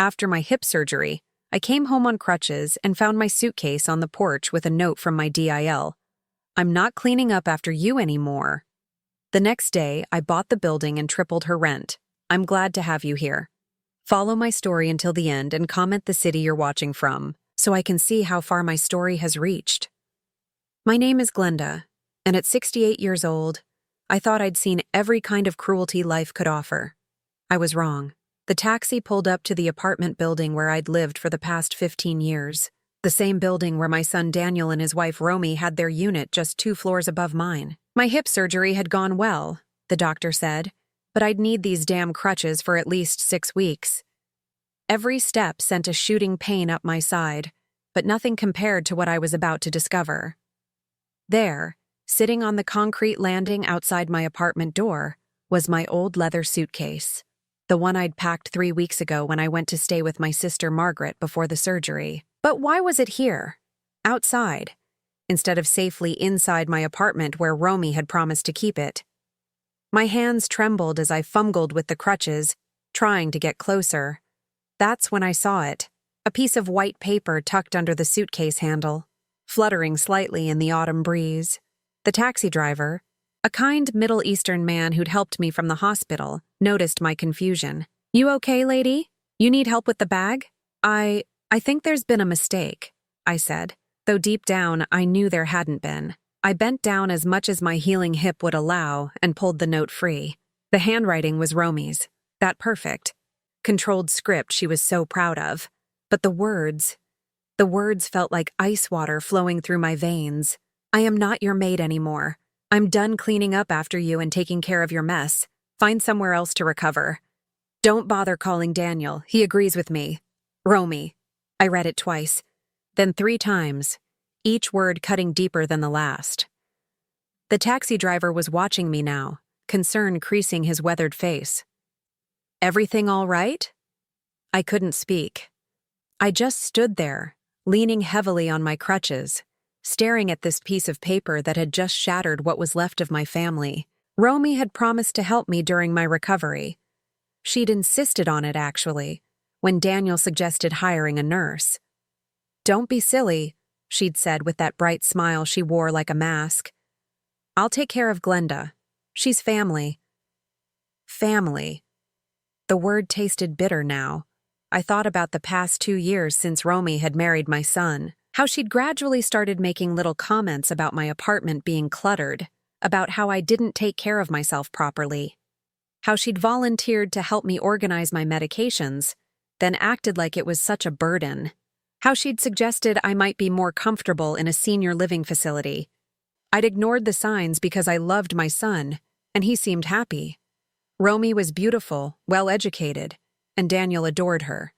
After my hip surgery, I came home on crutches and found my suitcase on the porch with a note from my DIL. I'm not cleaning up after you anymore. The next day, I bought the building and tripled her rent. I'm glad to have you here. Follow my story until the end and comment the city you're watching from, so I can see how far my story has reached. My name is Glenda, and at 68 years old, I thought I'd seen every kind of cruelty life could offer. I was wrong. The taxi pulled up to the apartment building where I'd lived for the past 15 years, the same building where my son Daniel and his wife Romy had their unit just 2 floors above mine. My hip surgery had gone well, the doctor said, but I'd need these damn crutches for at least 6 weeks. Every step sent a shooting pain up my side, but nothing compared to what I was about to discover. There, sitting on the concrete landing outside my apartment door, was my old leather suitcase, the one I'd packed 3 weeks ago when I went to stay with my sister Margaret before the surgery. But why was it here, outside, instead of safely inside my apartment where Romy had promised to keep it? My hands trembled as I fumbled with the crutches, trying to get closer. That's when I saw it, a piece of white paper tucked under the suitcase handle, fluttering slightly in the autumn breeze. The taxi driver, a kind Middle Eastern man who'd helped me from the hospital, noticed my confusion. "You okay, lady? You need help with the bag?" I think there's been a mistake," I said, though deep down I knew there hadn't been. I bent down as much as my healing hip would allow and pulled the note free. The handwriting was Romy's, that perfect, controlled script she was so proud of. But the words felt like ice water flowing through my veins. "I am not your maid anymore. I'm done cleaning up after you and taking care of your mess. Find somewhere else to recover. Don't bother calling Daniel, he agrees with me. Romy." I read it twice, then 3 times, each word cutting deeper than the last. The taxi driver was watching me now, concern creasing his weathered face. "Everything all right?" I couldn't speak. I just stood there, leaning heavily on my crutches, staring at this piece of paper that had just shattered what was left of my family. Romy had promised to help me during my recovery. She'd insisted on it, actually, when Daniel suggested hiring a nurse. "Don't be silly," she'd said with that bright smile she wore like a mask. "I'll take care of Glenda. She's family." Family. The word tasted bitter now. I thought about the past 2 years since Romy had married my son, how she'd gradually started making little comments about my apartment being cluttered, about how I didn't take care of myself properly, how she'd volunteered to help me organize my medications, then acted like it was such a burden, how she'd suggested I might be more comfortable in a senior living facility. I'd ignored the signs because I loved my son, and he seemed happy. Romy was beautiful, well-educated, and Daniel adored her.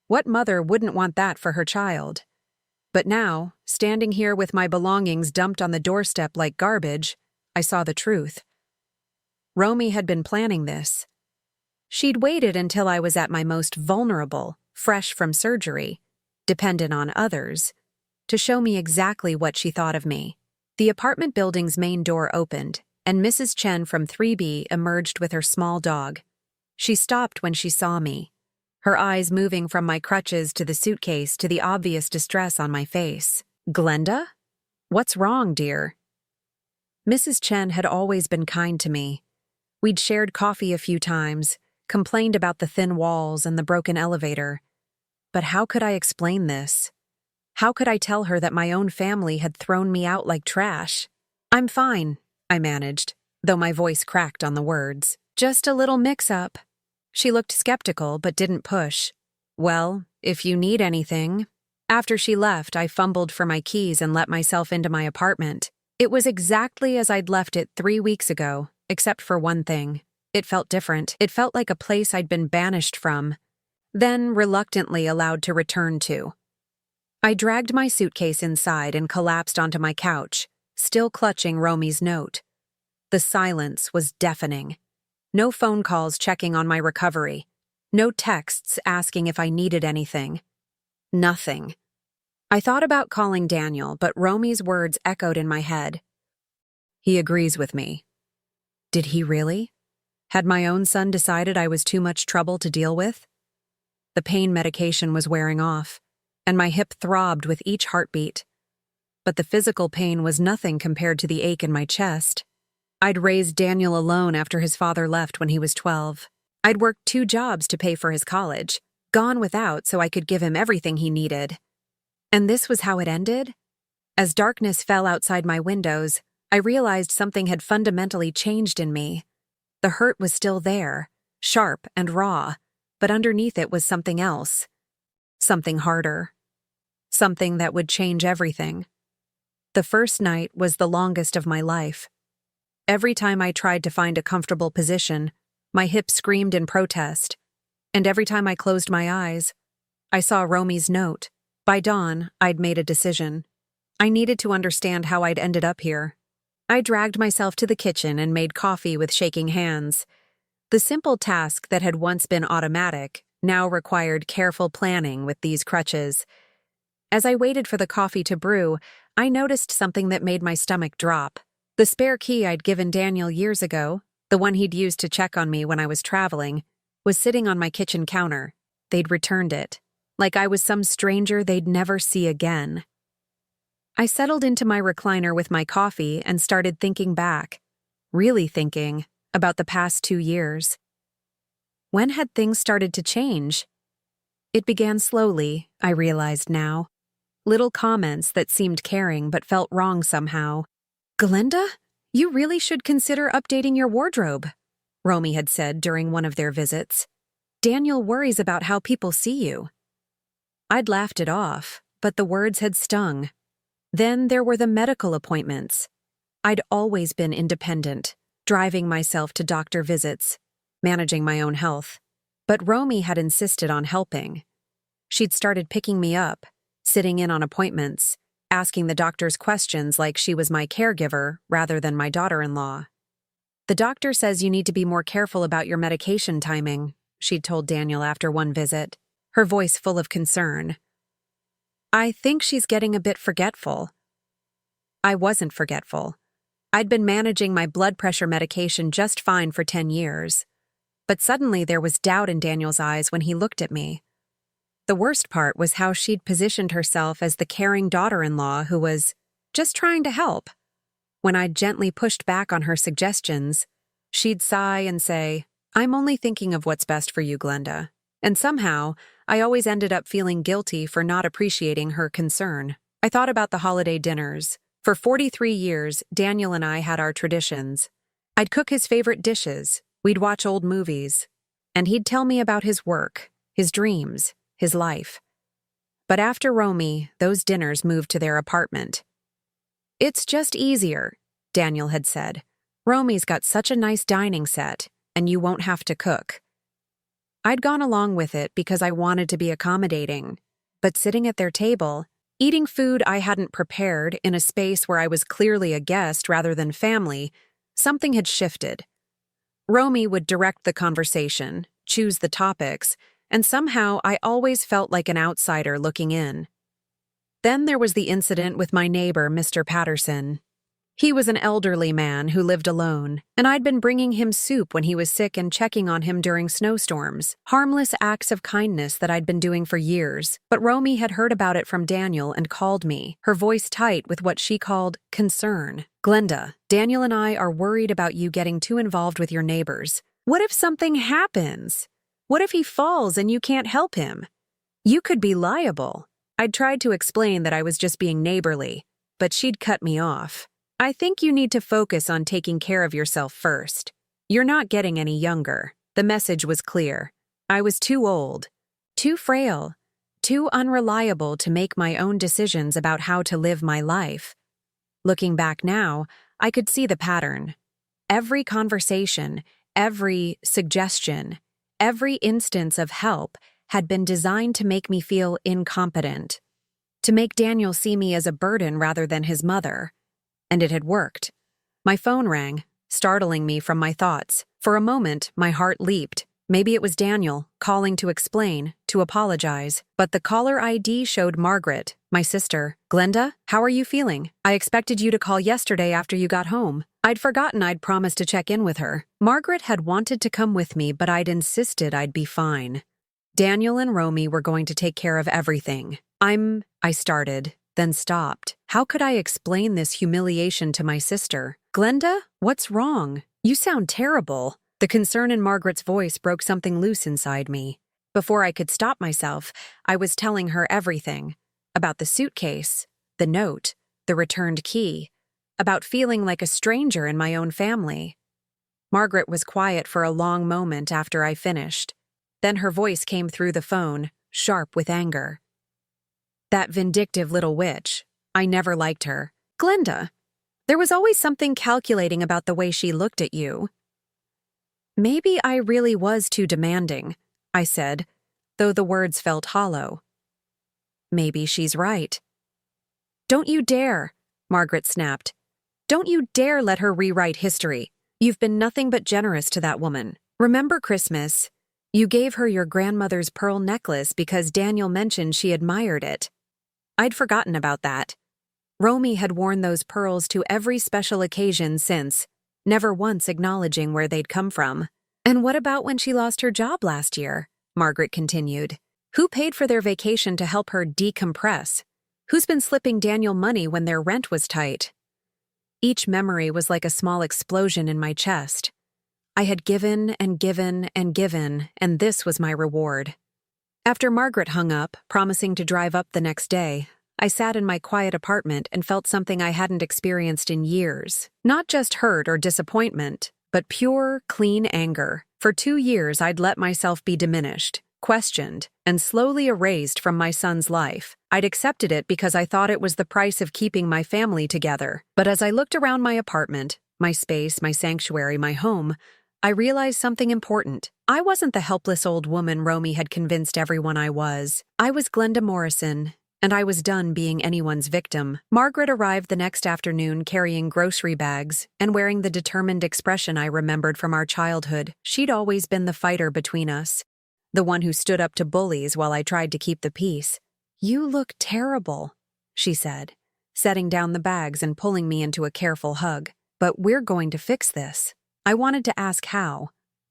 What mother wouldn't want that for her child? But now, standing here with my belongings dumped on the doorstep like garbage, I saw the truth. Romy had been planning this. She'd waited until I was at my most vulnerable, fresh from surgery, dependent on others, to show me exactly what she thought of me. The apartment building's main door opened, and Mrs. Chen from 3B emerged with her small dog. She stopped when she saw me, her eyes moving from my crutches to the suitcase to the obvious distress on my face. "Glenda? What's wrong, dear?" Mrs. Chen had always been kind to me. We'd shared coffee a few times, complained about the thin walls and the broken elevator. But how could I explain this? How could I tell her that my own family had thrown me out like trash? "I'm fine," I managed, though my voice cracked on the words. "Just a little mix-up." She looked skeptical but didn't push. "Well, if you need anything." After she left, I fumbled for my keys and let myself into my apartment. It was exactly as I'd left it 3 weeks ago, except for one thing. It felt different. It felt like a place I'd been banished from, then reluctantly allowed to return to. I dragged my suitcase inside and collapsed onto my couch, still clutching Romy's note. The silence was deafening. No phone calls checking on my recovery. No texts asking if I needed anything. Nothing. I thought about calling Daniel, but Romy's words echoed in my head. "He agrees with me." Did he really? Had my own son decided I was too much trouble to deal with? The pain medication was wearing off, and my hip throbbed with each heartbeat. But the physical pain was nothing compared to the ache in my chest. I'd raised Daniel alone after his father left when he was 12. I'd worked 2 jobs to pay for his college, gone without so I could give him everything he needed. And this was how it ended? As darkness fell outside my windows, I realized something had fundamentally changed in me. The hurt was still there, sharp and raw, but underneath it was something else. Something harder. Something that would change everything. The first night was the longest of my life. Every time I tried to find a comfortable position, my hip screamed in protest. And every time I closed my eyes, I saw Romy's note. By dawn, I'd made a decision. I needed to understand how I'd ended up here. I dragged myself to the kitchen and made coffee with shaking hands. The simple task that had once been automatic now required careful planning with these crutches. As I waited for the coffee to brew, I noticed something that made my stomach drop. The spare key I'd given Daniel years ago, the one he'd used to check on me when I was traveling, was sitting on my kitchen counter. They'd returned it, like I was some stranger they'd never see again. I settled into my recliner with my coffee and started thinking back, really thinking, about the past 2 years. When had things started to change? It began slowly, I realized now. Little comments that seemed caring but felt wrong somehow. "Glenda, you really should consider updating your wardrobe," Romy had said during one of their visits. "Daniel worries about how people see you." I'd laughed it off, but the words had stung. Then there were the medical appointments. I'd always been independent, driving myself to doctor visits, managing my own health. But Romy had insisted on helping. She'd started picking me up, sitting in on appointments, asking the doctors questions like she was my caregiver rather than my daughter-in-law. "The doctor says you need to be more careful about your medication timing," she'd told Daniel after one visit, her voice full of concern. "I think she's getting a bit forgetful." I wasn't forgetful. I'd been managing my blood pressure medication just fine for 10 years. But suddenly there was doubt in Daniel's eyes when he looked at me. The worst part was how she'd positioned herself as the caring daughter-in-law who was just trying to help. When I'd gently pushed back on her suggestions, she'd sigh and say, "I'm only thinking of what's best for you, Glenda." And somehow, I always ended up feeling guilty for not appreciating her concern. I thought about the holiday dinners. For 43 years, Daniel and I had our traditions. I'd cook his favorite dishes, we'd watch old movies, and he'd tell me about his work, his dreams, his life. But after Romy, those dinners moved to their apartment. "It's just easier," Daniel had said. "Romy's got such a nice dining set, and you won't have to cook." I'd gone along with it because I wanted to be accommodating, but sitting at their table, eating food I hadn't prepared in a space where I was clearly a guest rather than family, something had shifted. Romy would direct the conversation, choose the topics, and somehow I always felt like an outsider looking in. Then there was the incident with my neighbor, Mr. Patterson. He was an elderly man who lived alone, and I'd been bringing him soup when he was sick and checking on him during snowstorms. Harmless acts of kindness that I'd been doing for years. But Romy had heard about it from Daniel and called me, her voice tight with what she called concern. "Glenda, Daniel and I are worried about you getting too involved with your neighbors. What if something happens? What if he falls and you can't help him? You could be liable." I'd tried to explain that I was just being neighborly, but she'd cut me off. "I think you need to focus on taking care of yourself first. You're not getting any younger." The message was clear. I was too old, too frail, too unreliable to make my own decisions about how to live my life. Looking back now, I could see the pattern. Every conversation, every suggestion, every instance of help had been designed to make me feel incompetent, to make Daniel see me as a burden rather than his mother. And it had worked. My phone rang, startling me from my thoughts. For a moment, my heart leaped. Maybe it was Daniel, calling to explain, to apologize. But the caller ID showed Margaret, my sister. "Glenda, how are you feeling? I expected you to call yesterday after you got home." I'd forgotten I'd promised to check in with her. Margaret had wanted to come with me, but I'd insisted I'd be fine. Daniel and Romy were going to take care of everything. I started, then stopped. How could I explain this humiliation to my sister? Glenda, what's wrong? You sound terrible. The concern in Margaret's voice broke something loose inside me. Before I could stop myself, I was telling her everything. About the suitcase, the note, the returned key, about feeling like a stranger in my own family. Margaret was quiet for a long moment after I finished. Then her voice came through the phone, sharp with anger. That vindictive little witch. I never liked her. Glenda, there was always something calculating about the way she looked at you. Maybe I really was too demanding, I said, though the words felt hollow. Maybe she's right. Don't you dare, Margaret snapped. Don't you dare let her rewrite history. You've been nothing but generous to that woman. Remember Christmas? You gave her your grandmother's pearl necklace because Daniel mentioned she admired it. I'd forgotten about that. Romy had worn those pearls to every special occasion since, never once acknowledging where they'd come from. And what about when she lost her job last year? Margaret continued. Who paid for their vacation to help her decompress? Who's been slipping Daniel money when their rent was tight? Each memory was like a small explosion in my chest. I had given and given and given, and this was my reward. After Margaret hung up, promising to drive up the next day, I sat in my quiet apartment and felt something I hadn't experienced in years. Not just hurt or disappointment, but pure, clean anger. For 2 years, I'd let myself be diminished, questioned, and slowly erased from my son's life. I'd accepted it because I thought it was the price of keeping my family together. But as I looked around my apartment, my space, my sanctuary, my home, I realized something important. I wasn't the helpless old woman Romy had convinced everyone I was. I was Glenda Morrison, and I was done being anyone's victim. Margaret arrived the next afternoon carrying grocery bags and wearing the determined expression I remembered from our childhood. She'd always been the fighter between us, the one who stood up to bullies while I tried to keep the peace. You look terrible, she said, setting down the bags and pulling me into a careful hug. But we're going to fix this. I wanted to ask how,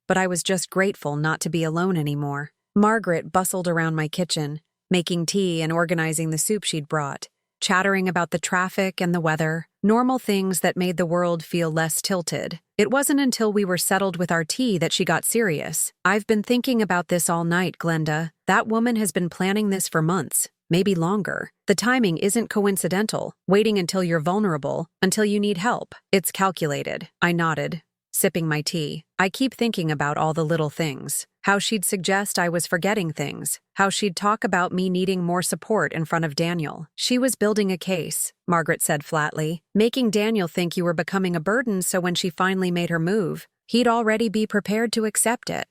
but I was just grateful not to be alone anymore. Margaret bustled around my kitchen, making tea and organizing the soup she'd brought, chattering about the traffic and the weather, normal things that made the world feel less tilted. It wasn't until we were settled with our tea that she got serious. I've been thinking about this all night, Glenda. That woman has been planning this for months, maybe longer. The timing isn't coincidental, waiting until you're vulnerable, until you need help. It's calculated. I nodded, sipping my tea. I keep thinking about all the little things. How she'd suggest I was forgetting things. How she'd talk about me needing more support in front of Daniel. She was building a case, Margaret said flatly, making Daniel think you were becoming a burden so when she finally made her move, he'd already be prepared to accept it.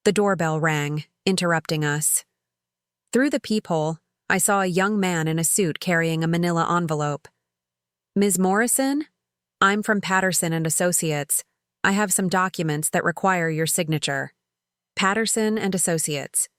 The doorbell rang, interrupting us. Through the peephole, I saw a young man in a suit carrying a manila envelope. Ms. Morrison? I'm from Patterson and Associates. I have some documents that require your signature. Patterson and Associates.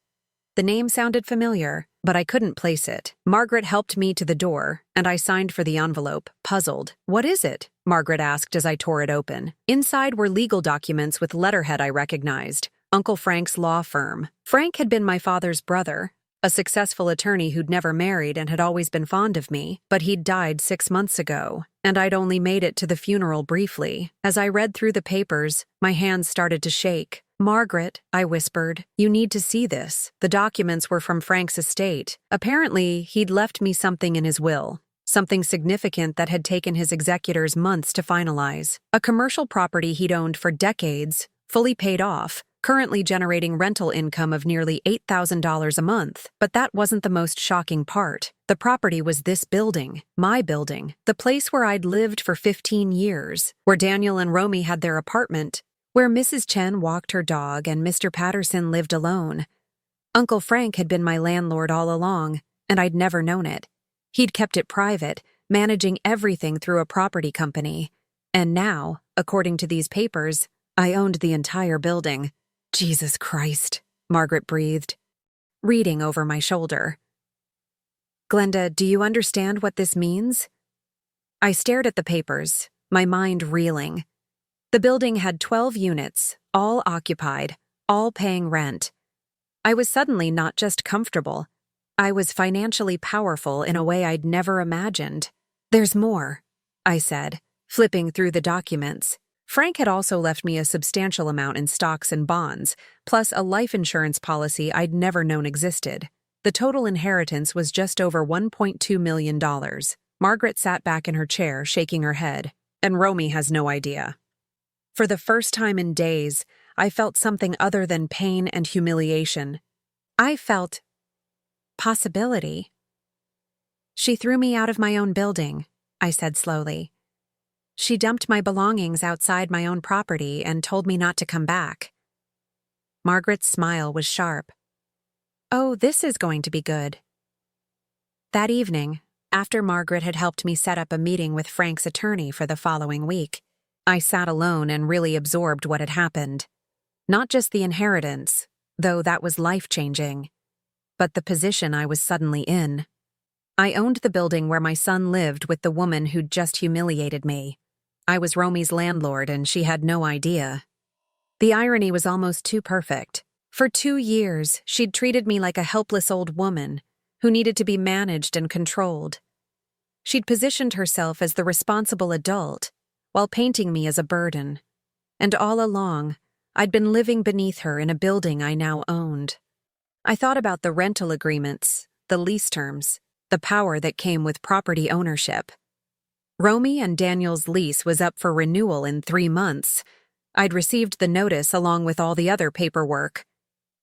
The name sounded familiar, but I couldn't place it. Margaret helped me to the door, and I signed for the envelope, puzzled. What is it? Margaret asked as I tore it open. Inside were legal documents with letterhead I recognized. Uncle Frank's law firm. Frank had been my father's brother, a successful attorney who'd never married and had always been fond of me, but he'd died 6 months ago, and I'd only made it to the funeral briefly. As I read through the papers, my hands started to shake. Margaret, I whispered, you need to see this. The documents were from Frank's estate. Apparently, he'd left me something in his will. Something significant that had taken his executors months to finalize. A commercial property he'd owned for decades, fully paid off, currently generating rental income of nearly $8,000 a month. But that wasn't the most shocking part. The property was this building, my building, the place where I'd lived for 15 years, where Daniel and Romy had their apartment, where Mrs. Chen walked her dog and Mr. Patterson lived alone. Uncle Frank had been my landlord all along, and I'd never known it. He'd kept it private, managing everything through a property company. And now, according to these papers, I owned the entire building. Jesus Christ, Margaret breathed, reading over my shoulder. Glenda, do you understand what this means? I stared at the papers, my mind reeling. The building had 12 units, all occupied, all paying rent. I was suddenly not just comfortable. I was financially powerful in a way I'd never imagined. "There's more," I said, flipping through the documents. Frank had also left me a substantial amount in stocks and bonds, plus a life insurance policy I'd never known existed. The total inheritance was just over $1.2 million. Margaret sat back in her chair, shaking her head, and Romy has no idea. For the first time in days, I felt something other than pain and humiliation. I felt possibility. "She threw me out of my own building," I said slowly. "She dumped my belongings outside my own property and told me not to come back." Margaret's smile was sharp. "Oh, this is going to be good." That evening, after Margaret had helped me set up a meeting with Frank's attorney for the following week, I sat alone and really absorbed what had happened. Not just the inheritance, though that was life-changing, but the position I was suddenly in. I owned the building where my son lived with the woman who'd just humiliated me. I was Romy's landlord and she had no idea. The irony was almost too perfect. For 2 years, she'd treated me like a helpless old woman who needed to be managed and controlled. She'd positioned herself as the responsible adult while painting me as a burden. And all along, I'd been living beneath her in a building I now owned. I thought about the rental agreements, the lease terms, the power that came with property ownership. Romy and Daniel's lease was up for renewal in 3 months. I'd received the notice along with all the other paperwork.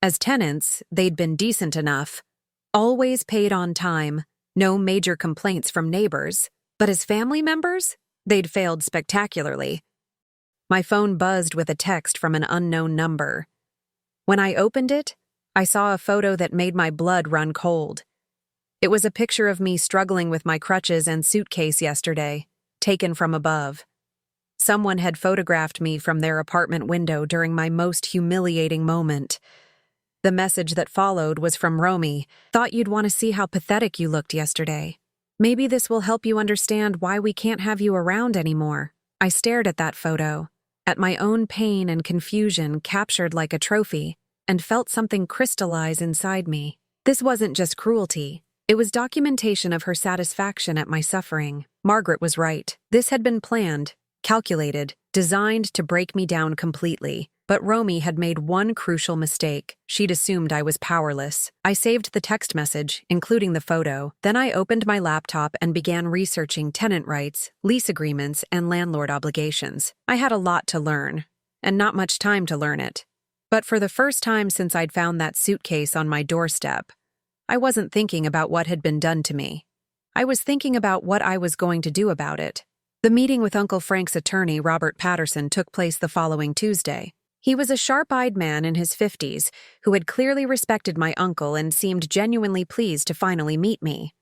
As tenants, they'd been decent enough, always paid on time, no major complaints from neighbors. But as family members, they'd failed spectacularly. My phone buzzed with a text from an unknown number. When I opened it, I saw a photo that made my blood run cold. It was a picture of me struggling with my crutches and suitcase yesterday, taken from above. Someone had photographed me from their apartment window during my most humiliating moment. The message that followed was from Romy. "Thought you'd want to see how pathetic you looked yesterday. Maybe this will help you understand why we can't have you around anymore." I stared at that photo, at my own pain and confusion captured like a trophy, and felt something crystallize inside me. This wasn't just cruelty. It was documentation of her satisfaction at my suffering. Margaret was right. This had been planned, calculated, designed to break me down completely. But Romy had made one crucial mistake. She'd assumed I was powerless. I saved the text message, including the photo. Then I opened my laptop and began researching tenant rights, lease agreements, and landlord obligations. I had a lot to learn, and not much time to learn it. But for the first time since I'd found that suitcase on my doorstep, I wasn't thinking about what had been done to me. I was thinking about what I was going to do about it. The meeting with Uncle Frank's attorney, Robert Patterson, took place the following Tuesday. He was a sharp-eyed man in his 50s who had clearly respected my uncle and seemed genuinely pleased to finally meet me.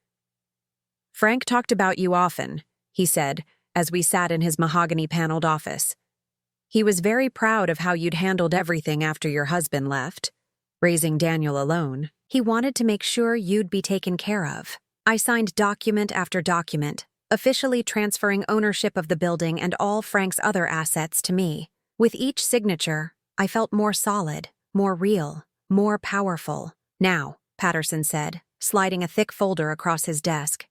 "Frank talked about you often," he said, as we sat in his mahogany-paneled office. "He was very proud of how you'd handled everything after your husband left, raising Daniel alone. He wanted to make sure you'd be taken care of." I signed document after document, officially transferring ownership of the building and all Frank's other assets to me. With each signature, I felt more solid, more real, more powerful. "Now," Patterson said, sliding a thick folder across his desk,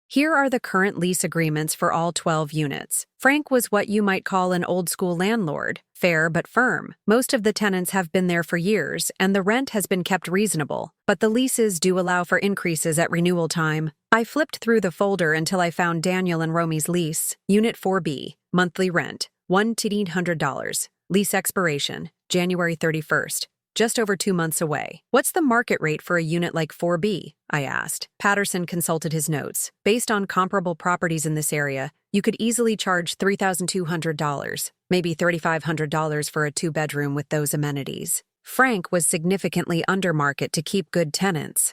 "here are the current lease agreements for all 12 units. Frank was what you might call an old-school landlord, fair but firm. Most of the tenants have been there for years, and the rent has been kept reasonable, but the leases do allow for increases at renewal time." I flipped through the folder until I found Daniel and Romy's lease, Unit 4B, monthly rent, $1,800. Lease expiration, January 31st, just over 2 months away. "What's the market rate for a unit like 4B?" I asked. Patterson consulted his notes. "Based on comparable properties in this area, you could easily charge $3,200, maybe $3,500 for a 2-bedroom with those amenities." Frank was significantly under market to keep good tenants.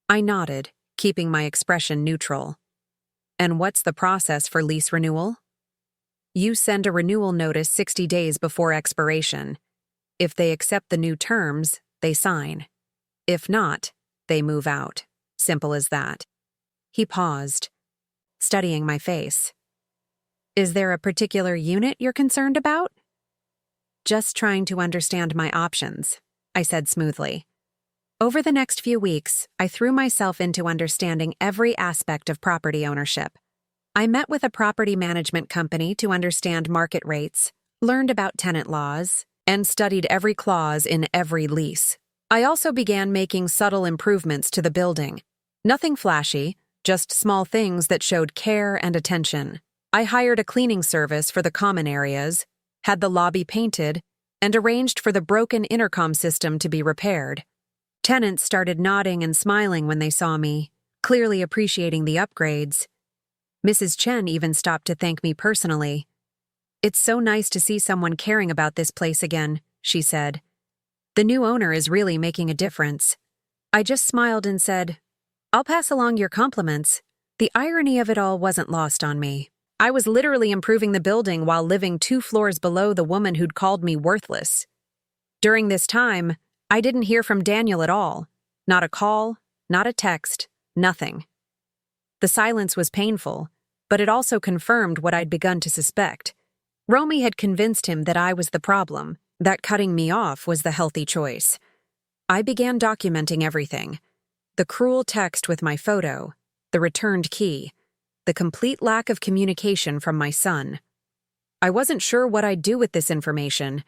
I nodded, keeping my expression neutral. "And what's the process for lease renewal?" "You send a renewal notice 60 days before expiration. If they accept the new terms, they sign. If not, they move out. Simple as that." He paused, studying my face. "Is there a particular unit you're concerned about?" "Just trying to understand my options," I said smoothly. Over the next few weeks, I threw myself into understanding every aspect of property ownership. I met with a property management company to understand market rates, learned about tenant laws, and studied every clause in every lease. I also began making subtle improvements to the building. Nothing flashy, just small things that showed care and attention. I hired a cleaning service for the common areas, had the lobby painted, and arranged for the broken intercom system to be repaired. Tenants started nodding and smiling when they saw me, clearly appreciating the upgrades. Mrs. Chen even stopped to thank me personally. "It's so nice to see someone caring about this place again," she said. "The new owner is really making a difference." I just smiled and said, "I'll pass along your compliments." The irony of it all wasn't lost on me. I was literally improving the building while living 2 floors below the woman who'd called me worthless. During this time, I didn't hear from Daniel at all. Not a call, not a text, nothing. The silence was painful, but it also confirmed what I'd begun to suspect. Romy had convinced him that I was the problem, that cutting me off was the healthy choice. I began documenting everything. The cruel text with my photo, the returned key, the complete lack of communication from my son. I wasn't sure what I'd do with this information,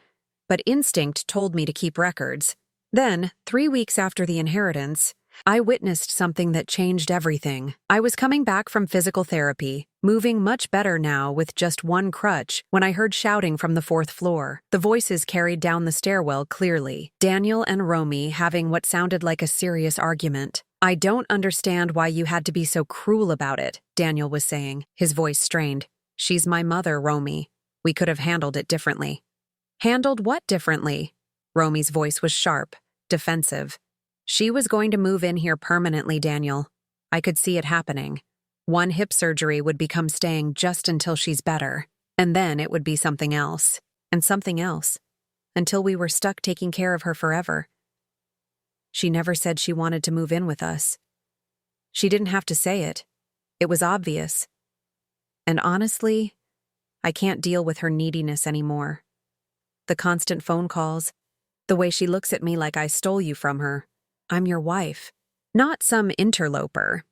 but instinct told me to keep records. Then, 3 weeks after the inheritance, I witnessed something that changed everything. I was coming back from physical therapy, moving much better now with just one crutch, when I heard shouting from the 4th floor. The voices carried down the stairwell clearly. Daniel and Romy having what sounded like a serious argument. "I don't understand why you had to be so cruel about it," Daniel was saying, his voice strained. "She's my mother, Romy. We could have handled it differently." "Handled what differently?" Romy's voice was sharp, defensive. "She was going to move in here permanently, Daniel. I could see it happening. One hip surgery would become staying just until she's better, and then it would be something else, and something else, until we were stuck taking care of her forever. She never said she wanted to move in with us. She didn't have to say it. It was obvious. And honestly, I can't deal with her neediness anymore. The constant phone calls, the way she looks at me like I stole you from her. I'm your wife, not some interloper."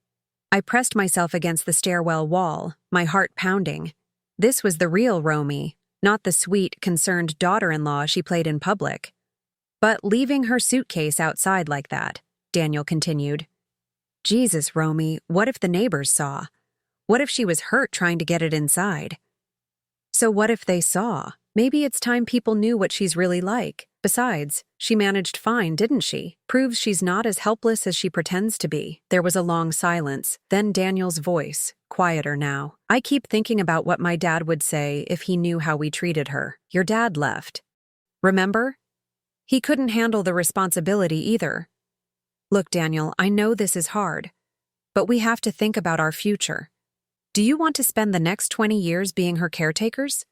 I pressed myself against the stairwell wall, my heart pounding. This was the real Romy, not the sweet, concerned daughter-in-law she played in public. "But leaving her suitcase outside like that," Daniel continued. "Jesus, Romy, what if the neighbors saw? What if she was hurt trying to get it inside?" "So what if they saw? Maybe it's time people knew what she's really like. Besides, she managed fine, didn't she? Proves she's not as helpless as she pretends to be." There was a long silence, then Daniel's voice, quieter now. "I keep thinking about what my dad would say if he knew how we treated her. Your dad left. Remember? He couldn't handle the responsibility either. Look, Daniel, I know this is hard, but we have to think about our future. Do you want to spend the next 20 years being her caretakers?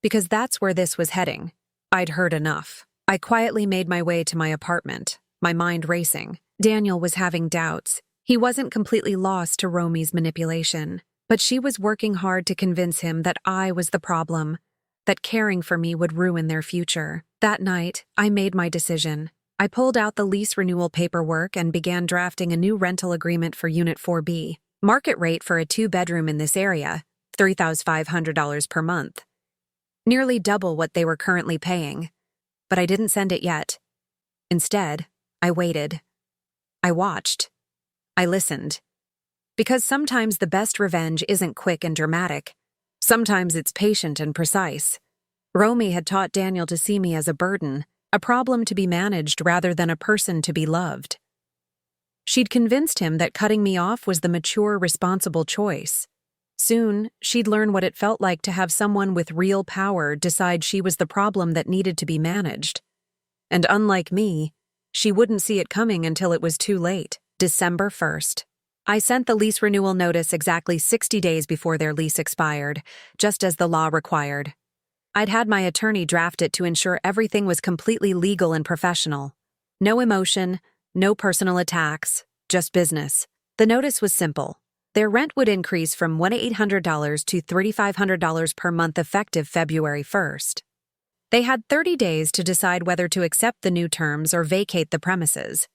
Because that's where this was heading." I'd heard enough. I quietly made my way to my apartment, my mind racing. Daniel was having doubts. He wasn't completely lost to Romy's manipulation, but she was working hard to convince him that I was the problem, that caring for me would ruin their future. That night, I made my decision. I pulled out the lease renewal paperwork and began drafting a new rental agreement for Unit 4B. Market rate for a 2-bedroom in this area, $3,500 per month. Nearly double what they were currently paying. But I didn't send it yet. Instead, I waited. I watched. I listened. Because sometimes the best revenge isn't quick and dramatic. Sometimes it's patient and precise. Romy had taught Daniel to see me as a burden, a problem to be managed rather than a person to be loved. She'd convinced him that cutting me off was the mature, responsible choice. Soon, she'd learn what it felt like to have someone with real power decide she was the problem that needed to be managed. And unlike me, she wouldn't see it coming until it was too late. December 1st. I sent the lease renewal notice exactly 60 days before their lease expired, just as the law required. I'd had my attorney draft it to ensure everything was completely legal and professional. No emotion, no personal attacks, just business. The notice was simple. Their rent would increase from $1,800 to $3,500 per month effective February 1st. They had 30 days to decide whether to accept the new terms or vacate the premises.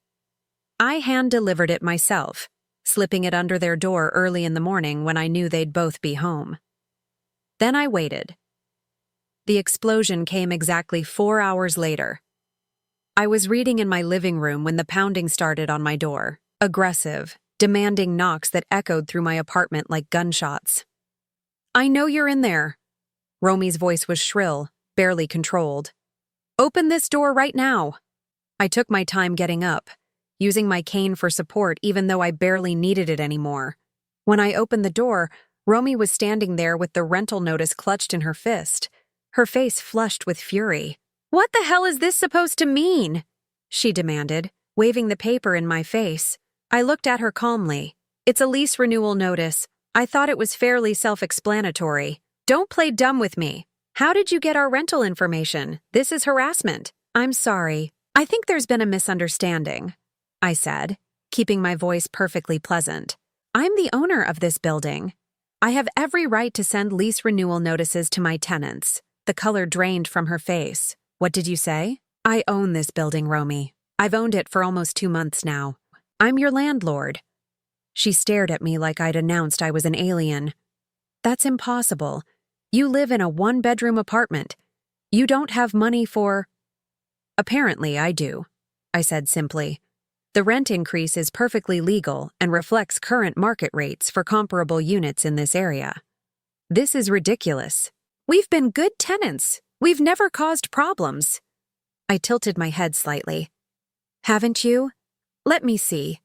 I hand-delivered it myself, slipping it under their door early in the morning when I knew they'd both be home. Then I waited. The explosion came exactly 4 hours later. I was reading in my living room when the pounding started on my door, aggressive, demanding knocks that echoed through my apartment like gunshots. "I know you're in there." Romy's voice was shrill, barely controlled. "Open this door right now." I took my time getting up, using my cane for support even though I barely needed it anymore. When I opened the door, Romy was standing there with the rental notice clutched in her fist, her face flushed with fury. "What the hell is this supposed to mean?" she demanded, waving the paper in my face. I looked at her calmly. "It's a lease renewal notice. I thought it was fairly self-explanatory. Don't play dumb with me. How did you get our rental information? This is harassment." "I'm sorry. I think there's been a misunderstanding," I said, keeping my voice perfectly pleasant. "I'm the owner of this building. I have every right to send lease renewal notices to my tenants." The color drained from her face. "What did you say?" "I own this building, Romy. I've owned it for almost 2 months now. I'm your landlord." She stared at me like I'd announced I was an alien. "That's impossible. You live in a 1-bedroom apartment. You don't have money for—" "Apparently I do," I said simply. "The rent increase is perfectly legal and reflects current market rates for comparable units in this area. This is ridiculous. We've been good tenants. We've never caused problems." I tilted my head slightly. "Haven't you? Let me see.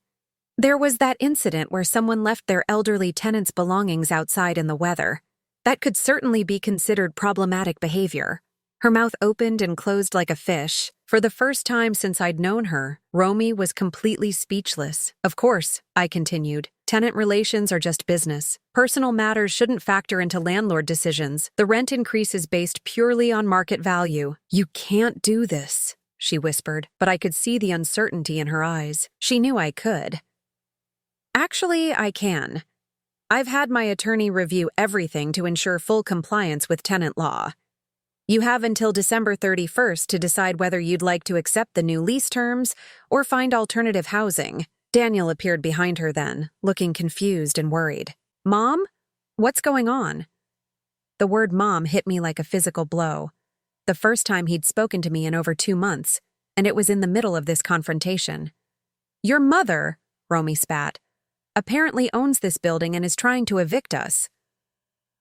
There was that incident where someone left their elderly tenant's belongings outside in the weather. That could certainly be considered problematic behavior." Her mouth opened and closed like a fish. For the first time since I'd known her, Romy was completely speechless. "Of course," I continued, "tenant relations are just business. Personal matters shouldn't factor into landlord decisions. The rent increase is based purely on market value." "You can't do this," she whispered, but I could see the uncertainty in her eyes. She knew I could. "Actually, I can. I've had my attorney review everything to ensure full compliance with tenant law. You have until December 31st to decide whether you'd like to accept the new lease terms or find alternative housing." Daniel appeared behind her then, looking confused and worried. "Mom? What's going on?" The word mom hit me like a physical blow. The first time he'd spoken to me in over 2 months, and it was in the middle of this confrontation. "Your mother," Romy spat, "apparently owns this building and is trying to evict us."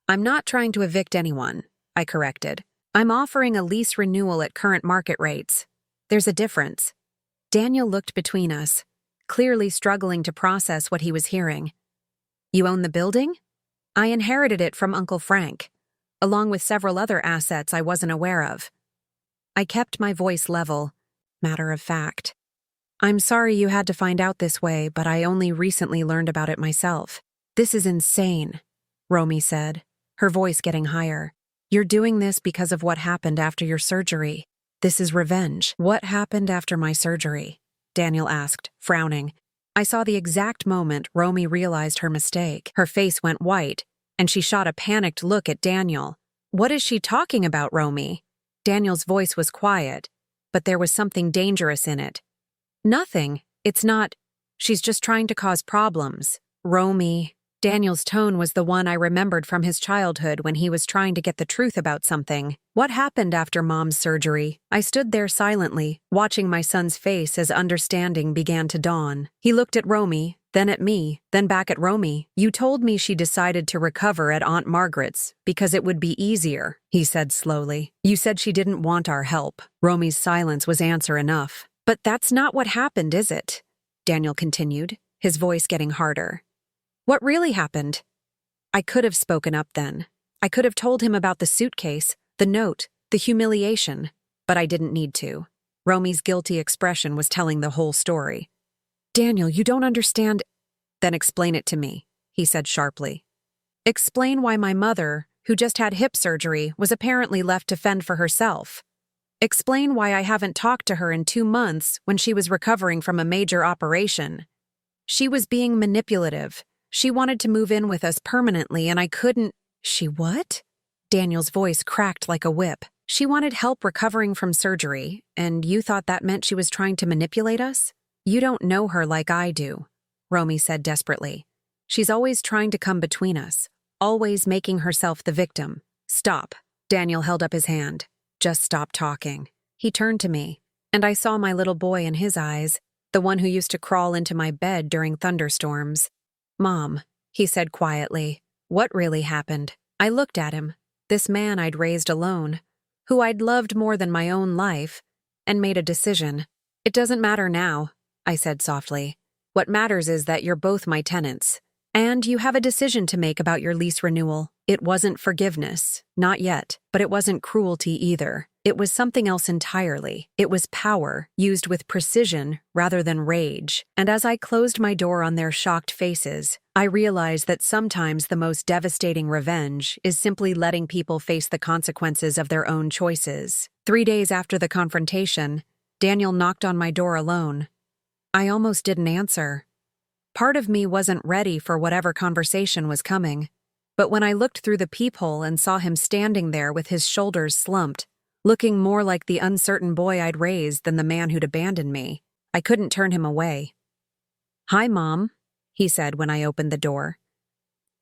"I'm not trying to evict anyone," I corrected. "I'm offering a lease renewal at current market rates. There's a difference." Daniel looked between us, clearly struggling to process what he was hearing. "You own the building?" "I inherited it from Uncle Frank, along with several other assets I wasn't aware of." I kept my voice level, matter of fact. "I'm sorry you had to find out this way, but I only recently learned about it myself." "This is insane," Romy said, her voice getting higher. "You're doing this because of what happened after your surgery. This is revenge." "What happened after my surgery?" Daniel asked, frowning. I saw the exact moment Romy realized her mistake. Her face went white, and she shot a panicked look at Daniel. "What is she talking about, Romy?" Daniel's voice was quiet, but there was something dangerous in it. "Nothing. It's not. She's just trying to cause problems." "Romy." Daniel's tone was the one I remembered from his childhood when he was trying to get the truth about something. "What happened after Mom's surgery?" I stood there silently, watching my son's face as understanding began to dawn. He looked at Romy, then at me, then back at Romy. "You told me she decided to recover at Aunt Margaret's because it would be easier," he said slowly. "You said she didn't want our help." Romy's silence was answer enough. "But that's not what happened, is it?" Daniel continued, his voice getting harder. "What really happened?" I could have spoken up then. I could have told him about the suitcase, the note, the humiliation, but I didn't need to. Romy's guilty expression was telling the whole story. "Daniel, you don't understand." "Then explain it to me," he said sharply. "Explain why my mother, who just had hip surgery, was apparently left to fend for herself. Explain why I haven't talked to her in 2 months when she was recovering from a major operation. She was being manipulative. She wanted to move in with us permanently and I couldn't—" "She what?" Daniel's voice cracked like a whip. "She wanted help recovering from surgery, and you thought that meant she was trying to manipulate us? You don't know her like I do, Romy said desperately. She's always trying to come between us, always making herself the victim. Stop. Daniel held up his hand. Just stop talking. He turned to me, and I saw my little boy in his eyes, the one who used to crawl into my bed during thunderstorms. Mom, he said quietly, what really happened? I looked at him, this man I'd raised alone, who I'd loved more than my own life, and made a decision. It doesn't matter now, I said softly. What matters is that you're both my tenants, and you have a decision to make about your lease renewal. It wasn't forgiveness, not yet, but it wasn't cruelty either. It was something else entirely. It was power, used with precision rather than rage. And as I closed my door on their shocked faces, I realized that sometimes the most devastating revenge is simply letting people face the consequences of their own choices. 3 days after the confrontation, Daniel knocked on my door alone. I almost didn't answer. Part of me wasn't ready for whatever conversation was coming. But when I looked through the peephole and saw him standing there with his shoulders slumped, looking more like the uncertain boy I'd raised than the man who'd abandoned me, I couldn't turn him away. "Hi, Mom," he said when I opened the door.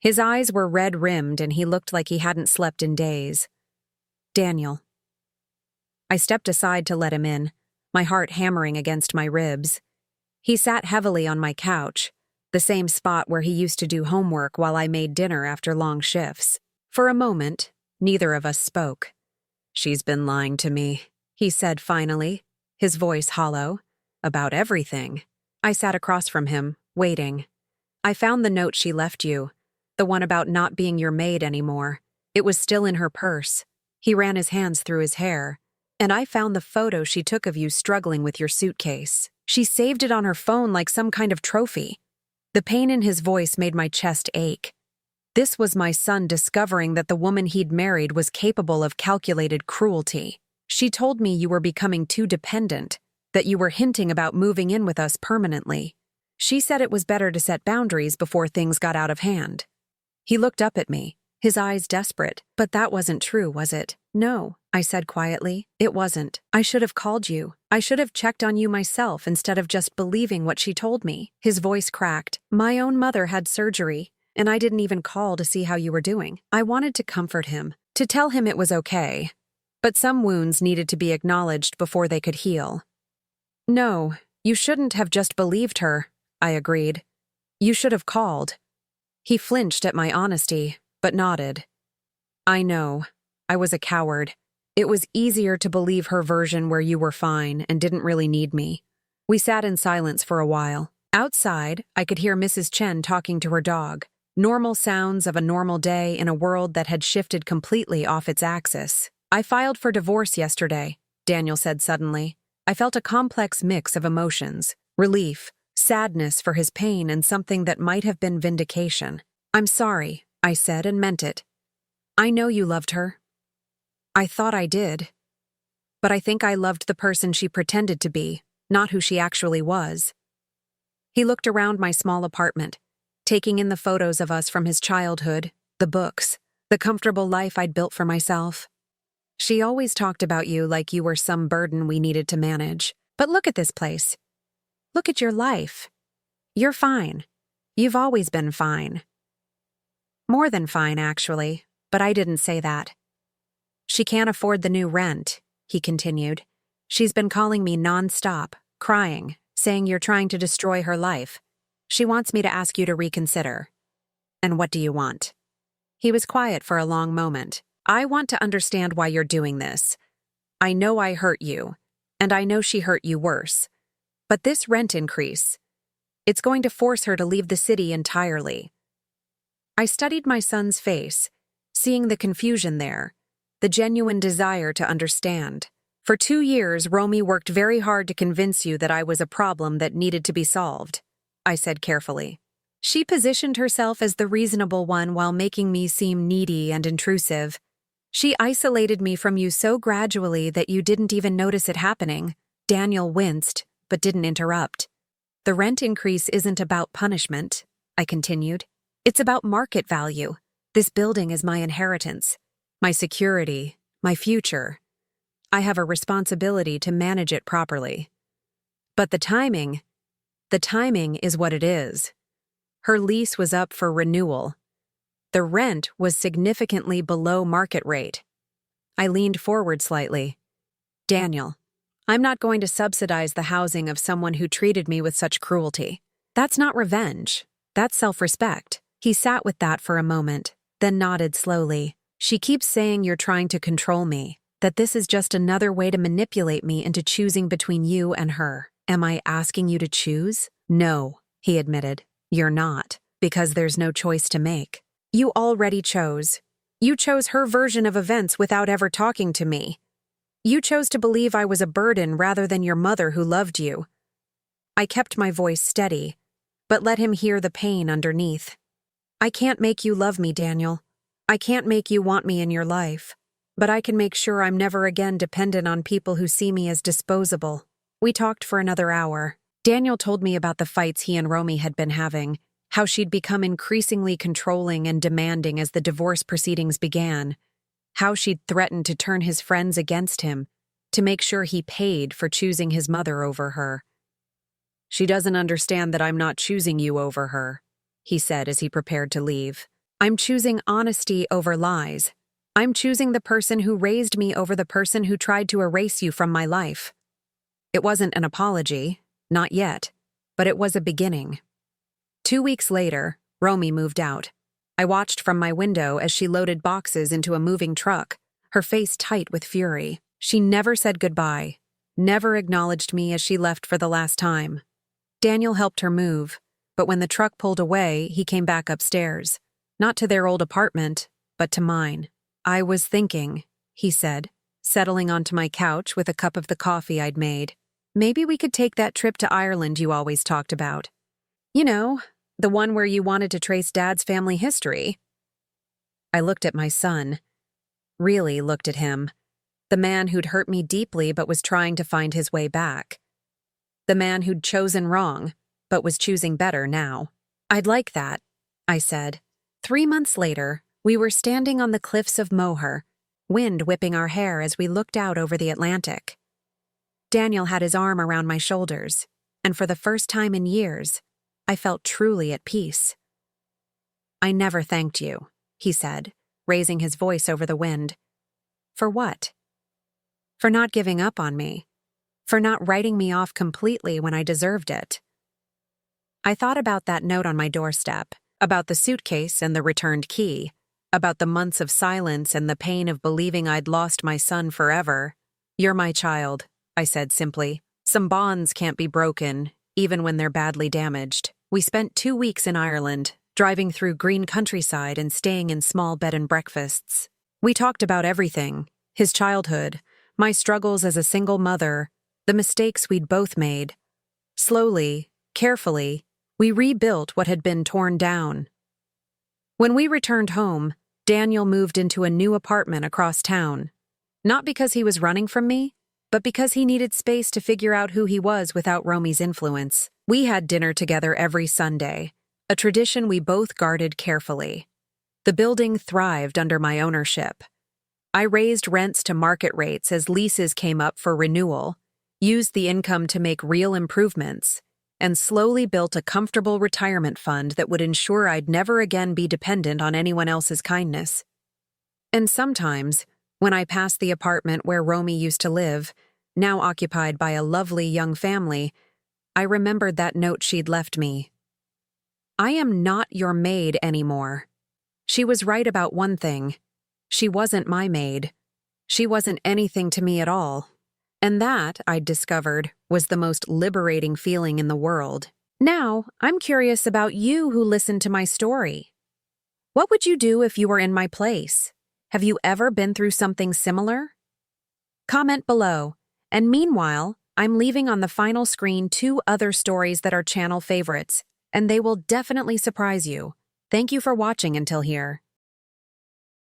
His eyes were red-rimmed and he looked like he hadn't slept in days. "Daniel." I stepped aside to let him in, my heart hammering against my ribs. He sat heavily on my couch, the same spot where he used to do homework while I made dinner after long shifts. For a moment, neither of us spoke. "She's been lying to me," he said finally, his voice hollow. "About everything." I sat across from him, waiting. "I found the note she left you, the one about not being your maid anymore. It was still in her purse." He ran his hands through his hair. "And I found the photo she took of you struggling with your suitcase. She saved it on her phone like some kind of trophy." The pain in his voice made my chest ache. This was my son discovering that the woman he'd married was capable of calculated cruelty. "She told me you were becoming too dependent, that you were hinting about moving in with us permanently. She said it was better to set boundaries before things got out of hand." He looked up at me, his eyes desperate. "But that wasn't true, was it?" "No," I said quietly. "It wasn't. I should have called you. I should have checked on you myself instead of just believing what she told me." His voice cracked. "My own mother had surgery, and I didn't even call to see how you were doing." I wanted to comfort him, to tell him it was okay. But some wounds needed to be acknowledged before they could heal. "No, you shouldn't have just believed her," I agreed. "You should have called." He flinched at my honesty, but nodded. "I know. I was a coward. It was easier to believe her version where you were fine and didn't really need me." We sat in silence for a while. Outside, I could hear Mrs. Chen talking to her dog. Normal sounds of a normal day in a world that had shifted completely off its axis. "I filed for divorce yesterday," Daniel said suddenly. I felt a complex mix of emotions: relief, sadness for his pain, and something that might have been vindication. "I'm sorry," I said, and meant it. "I know you loved her." "I thought I did. But I think I loved the person she pretended to be, not who she actually was." He looked around my small apartment, taking in the photos of us from his childhood, the books, the comfortable life I'd built for myself. "She always talked about you like you were some burden we needed to manage. But look at this place. Look at your life. You're fine. You've always been fine." "More than fine, actually, but I didn't say that." "She can't afford the new rent," he continued. "She's been calling me non-stop, crying, saying you're trying to destroy her life. She wants me to ask you to reconsider." "And what do you want?" He was quiet for a long moment. "I want to understand why you're doing this. I know I hurt you, and I know she hurt you worse. But this rent increase, it's going to force her to leave the city entirely." I studied my son's face, seeing the confusion there, the genuine desire to understand. "For 2 years, Romy worked very hard to convince you that I was a problem that needed to be solved," I said carefully. "She positioned herself as the reasonable one while making me seem needy and intrusive. She isolated me from you so gradually that you didn't even notice it happening." Daniel winced, but didn't interrupt. "The rent increase isn't about punishment," I continued. "It's about market value. This building is my inheritance, my security, my future. I have a responsibility to manage it properly. But the timing, The timing is what it is. Her lease was up for renewal. The rent was significantly below market rate. I leaned forward slightly. Daniel, I'm not going to subsidize the housing of someone who treated me with such cruelty. That's not revenge. That's self-respect. He sat with that for a moment, then nodded slowly. She keeps saying you're trying to control me, that this is just another way to manipulate me into choosing between you and her. Am I asking you to choose? No, he admitted. You're not, because there's no choice to make. You already chose. You chose her version of events without ever talking to me. You chose to believe I was a burden rather than your mother who loved you. I kept my voice steady, but let him hear the pain underneath. I can't make you love me, Daniel. I can't make you want me in your life, but I can make sure I'm never again dependent on people who see me as disposable. We talked for another hour. Daniel told me about the fights he and Romy had been having, how she'd become increasingly controlling and demanding as the divorce proceedings began, how she'd threatened to turn his friends against him, to make sure he paid for choosing his mother over her. She doesn't understand that I'm not choosing you over her, he said as he prepared to leave. I'm choosing honesty over lies. I'm choosing the person who raised me over the person who tried to erase you from my life. It wasn't an apology, not yet, but it was a beginning. 2 weeks later, Romy moved out. I watched from my window as she loaded boxes into a moving truck, her face tight with fury. She never said goodbye, never acknowledged me as she left for the last time. Daniel helped her move, but when the truck pulled away, he came back upstairs. Not to their old apartment, but to mine. I was thinking, he said, settling onto my couch with a cup of the coffee I'd made. Maybe we could take that trip to Ireland you always talked about. You know, the one where you wanted to trace Dad's family history. I looked at my son. Really looked at him. The man who'd hurt me deeply but was trying to find his way back. The man who'd chosen wrong, but was choosing better now. I'd like that, I said. 3 months later, we were standing on the cliffs of Moher, wind whipping our hair as we looked out over the Atlantic. Daniel had his arm around my shoulders, and for the first time in years, I felt truly at peace. I never thanked you, he said, raising his voice over the wind. For what? For not giving up on me. For not writing me off completely when I deserved it. I thought about that note on my doorstep, about the suitcase and the returned key, about the months of silence and the pain of believing I'd lost my son forever. You're my child, I said simply. Some bonds can't be broken, even when they're badly damaged. We spent 2 weeks in Ireland, driving through green countryside and staying in small bed and breakfasts. We talked about everything, his childhood, my struggles as a single mother, the mistakes we'd both made. Slowly, carefully, we rebuilt what had been torn down. When we returned home, Daniel moved into a new apartment across town. Not because he was running from me, but because he needed space to figure out who he was without Romy's influence. We had dinner together every Sunday, a tradition we both guarded carefully. The building thrived under my ownership. I raised rents to market rates as leases came up for renewal, used the income to make real improvements, and slowly built a comfortable retirement fund that would ensure I'd never again be dependent on anyone else's kindness. And sometimes, when I passed the apartment where Romy used to live, now occupied by a lovely young family, I remembered that note she'd left me. I am not your maid anymore. She was right about one thing. She wasn't my maid. She wasn't anything to me at all. And that, I'd discovered, was the most liberating feeling in the world. Now, I'm curious about you who listened to my story. What would you do if you were in my place? Have you ever been through something similar? Comment below. And meanwhile, I'm leaving on the final screen 2 other stories that are channel favorites, and they will definitely surprise you. Thank you for watching until here.